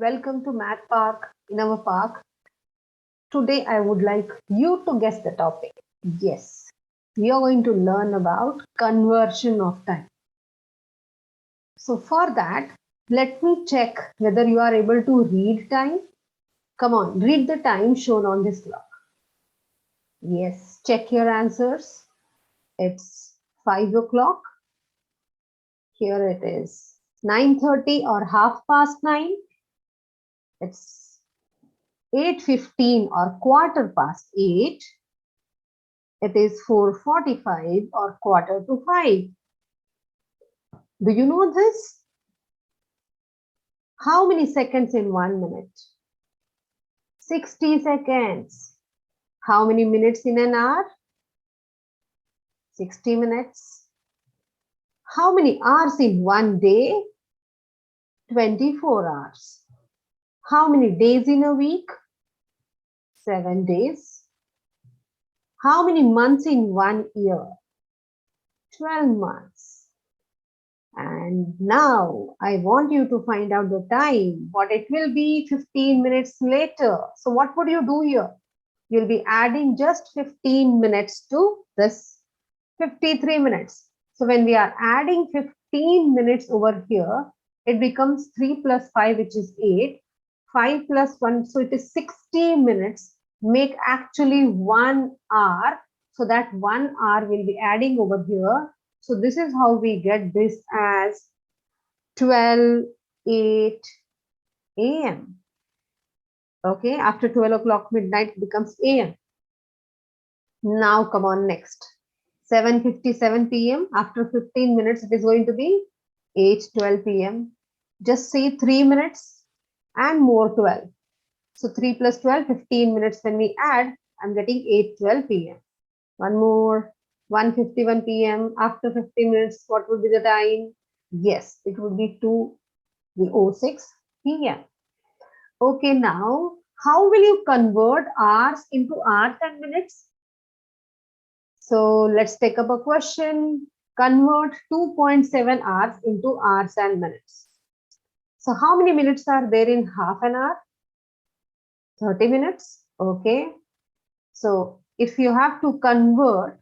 Welcome to Math Park in our park. Today I would like you to guess the topic. Yes, we are going to learn about conversion of time. So for that, let me check whether you are able to read time. Come on, read the time shown on this clock. Yes, check your answers. It's 5 o'clock. Here it is 9:30 or 9:30. It's 8:15 or 8:15. It is 4:45 or 4:45. Do you know this? How many seconds in 1 minute? 60 seconds. How many minutes in an hour? 60 minutes. How many hours in one day? 24 hours. How many days in a week? 7 days. How many months in 1 year? 12 months. And now I want you to find out the time, what it will be 15 minutes later. So what would you do here? You'll be adding just 15 minutes to this 53 minutes. So when we are adding 15 minutes over here, it becomes 3 plus 5, which is 8. 5 plus 1, so it is 60 minutes. Make actually 1 hour. So that 1 hour will be adding over here. So this is how we get this as 12:08 a.m. Okay, after 12 o'clock midnight it becomes a.m. Now come on, next. 7:57 p.m. After 15 minutes it is going to be 8:12 p.m. Just say 3 minutes and more 12. So 3 plus 12, 15 minutes. When we add, I'm getting 8:12 p.m. One more, 1:51 p.m. After 15 minutes, what would be the time? Yes, it would be 2:06 p.m. Okay, now how will you convert hours into hours and minutes? So let's take up a question. Convert 2.7 hours into hours and minutes. So how many minutes are there in half an hour? 30 minutes. Okay. So if you have to convert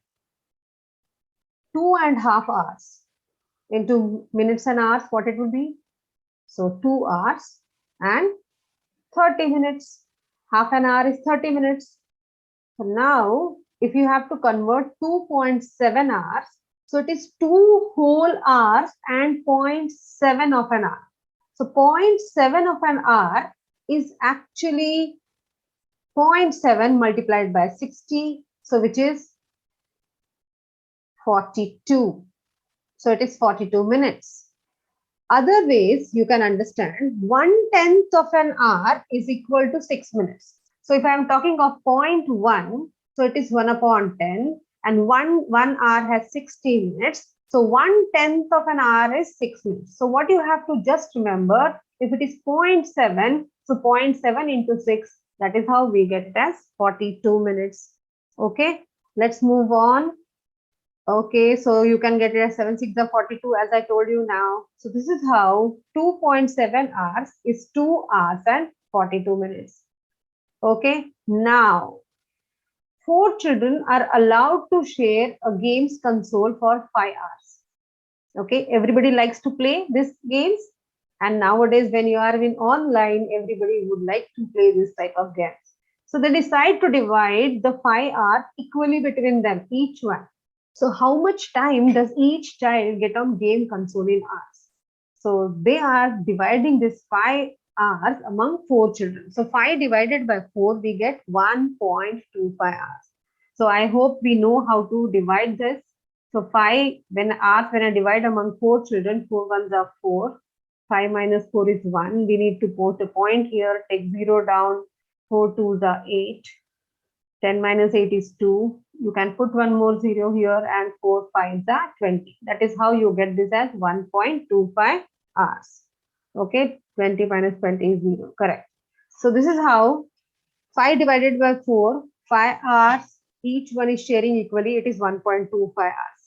2.5 hours into minutes and hours, what it would be? So 2 hours and 30 minutes. Half an hour is 30 minutes. So now if you have to convert 2.7 hours, so it is 2 whole hours and 0.7 of an hour. So 0.7 of an hour is actually 0.7 multiplied by 60, so which is 42. So it is 42 minutes. Other ways you can understand, 1/10 of an hour is equal to 6 minutes. So if I am talking of 0.1, so it is 1/10, and one hour has 60 minutes. So 1/10 of an hour is 6 minutes. So what you have to just remember, if it is 0.7, so 0.7 into 6, that is how we get it as 42 minutes. Okay, let's move on. Okay, so you can get it as 7 6 42, as I told you now. So this is how 2.7 hours is 2 hours and 42 minutes. Okay, now 4 children are allowed to share a games console for 5 hours. Okay, everybody likes to play these games, and nowadays when you are in online, everybody would like to play this type of games. So they decide to divide the 5 hours equally between them, each one. So how much time does each child get on game console in hours? So they are dividing this 5 hours among 4 children. So 5 divided by 4, we get 1.25 hours. So I hope we know how to divide this. So 5 when I divide among 4 children, 4 ones are 4. 5 minus 4 is 1. We need to put a point here, take 0 down. 4 2s are 8. 10 minus 8 is 2. You can put one more 0 here, and 4 5s are 20. That is how you get this as 1.25 hours. Okay, 20 minus 20 is 0. Correct. So this is how 5 divided by 4, 5 hours, each one is sharing equally. It is 1.25 hours.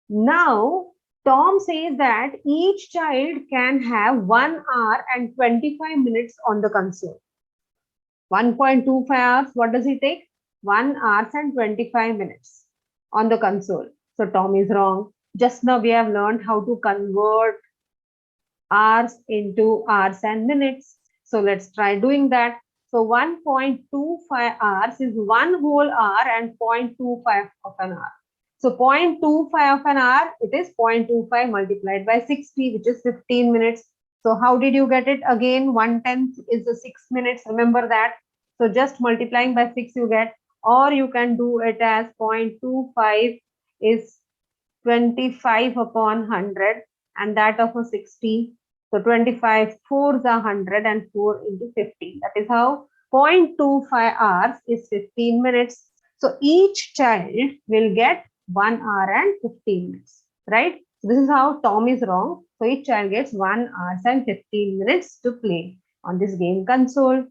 Now Tom says that each child can have 1 hour and 25 minutes on the console. 1.25 hours, what does it take? 1 hour and 25 minutes on the console. So Tom is wrong. Just now we have learned how to convert hours into hours and minutes. So let's try doing that. So 1.25 hours is 1 whole hour and 0.25 of an hour. So 0.25 of an hour, it is 0.25 multiplied by 60, which is 15 minutes. So how did you get it? Again, 1/10 is the 6 minutes. Remember that. So just multiplying by 6 you get, or you can do it as 0.25 is 25 upon 100 and that of a 60. So 25 fours are 100 and 4 into 15. That is how 0.25 hours is 15 minutes. So each child will get 1 hour and 15 minutes, right? This is how Tom is wrong. So each child gets 1 hour and 15 minutes to play on this game console.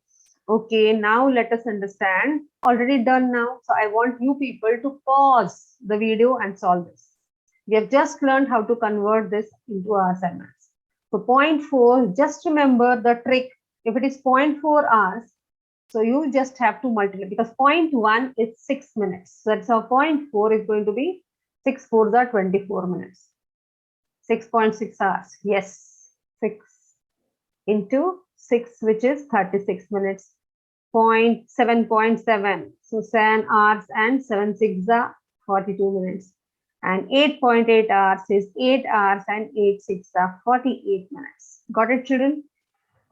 Okay, now let us understand. Already done now. So I want you people to pause the video and solve this. We have just learned how to convert this into hours and minutes. So 0.4, just remember the trick. If it is 0.4 hours, so you just have to multiply because 0.1 is 6 minutes. So that's how 0.4 is going to be 6 fours are 24 minutes. 6.6 hours. Yes, 6 into 6, which is 36 minutes. 7.7. So 7 hours and 7 6 are 42 minutes. And 8.8 hours is 8 hours and 8 6 are 48 minutes. Got it, children?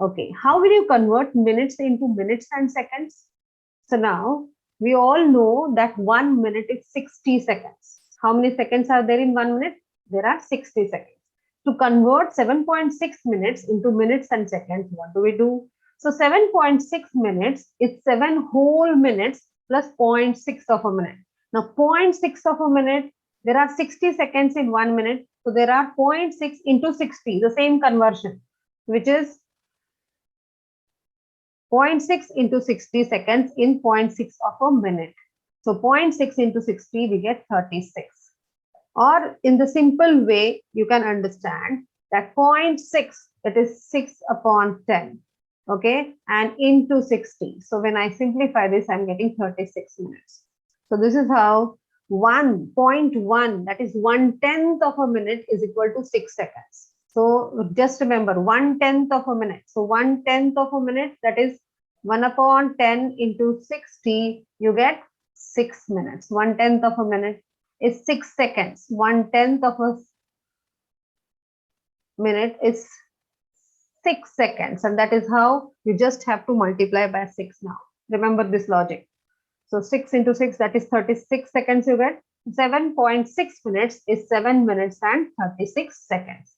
Okay, how will you convert minutes into minutes and seconds? So now we all know that 1 minute is 60 seconds. How many seconds are there in 1 minute? There are 60 seconds. To convert 7.6 minutes into minutes and seconds, what do we do? So 7.6 minutes is 7 whole minutes plus 0.6 of a minute. Now 0.6 of a minute, there are 60 seconds in 1 minute. So there are 0.6 into 60, the same conversion, which is 0.6 into 60 seconds in 0.6 of a minute. So 0.6 into 60, we get 36. Or in the simple way, you can understand that 0.6, it is 6 upon 10. Okay, and into 60. So when I simplify this, I'm getting 36 minutes. So this is how 1.1, that is 1/10 of a minute is equal to 6 seconds. So just remember 1/10 of a minute. So 1/10 of a minute, that is 1 upon 10 into 60, you get 6 minutes. 1/10 of a minute is 6 seconds. 1/10 of a minute is 6 seconds, and that is how you just have to multiply by 6 now. Remember this logic. So 6 into 6, that is 36 seconds you get. 7.6 minutes is 7 minutes and 36 seconds.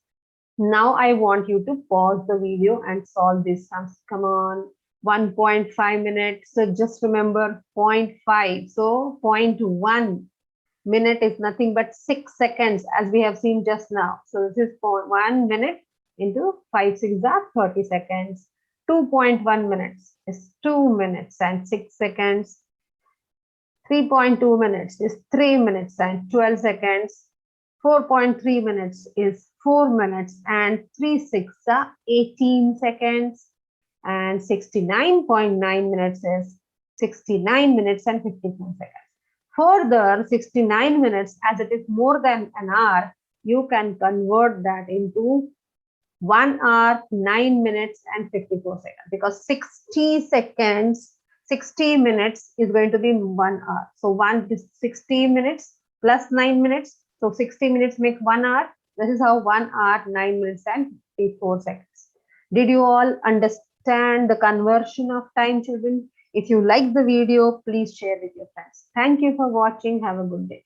Now I want you to pause the video and solve these sums. Come on. 1.5 minutes. So just remember 0.5. So 0.1 minute is nothing but 6 seconds as we have seen just now. So this is 1 minute into 5 6 are 30 seconds. 2.1 minutes is 2 minutes and 6 seconds. 3.2 minutes is 3 minutes and 12 seconds. 4.3 minutes is 4 minutes and 3 6 are 18 seconds. And 69.9 minutes is 69 minutes and 54 seconds. Further, 69 minutes, as it is more than an hour, you can convert that into 1 hour, 9 minutes and 54 seconds, because 60 seconds, 60 minutes is going to be 1 hour. So 60 minutes plus 9 minutes. So 60 minutes make 1 hour. This is how 1 hour, 9 minutes and 54 seconds. Did you all understand the conversion of time, children? If you like the video, please share with your friends. Thank you for watching. Have a good day.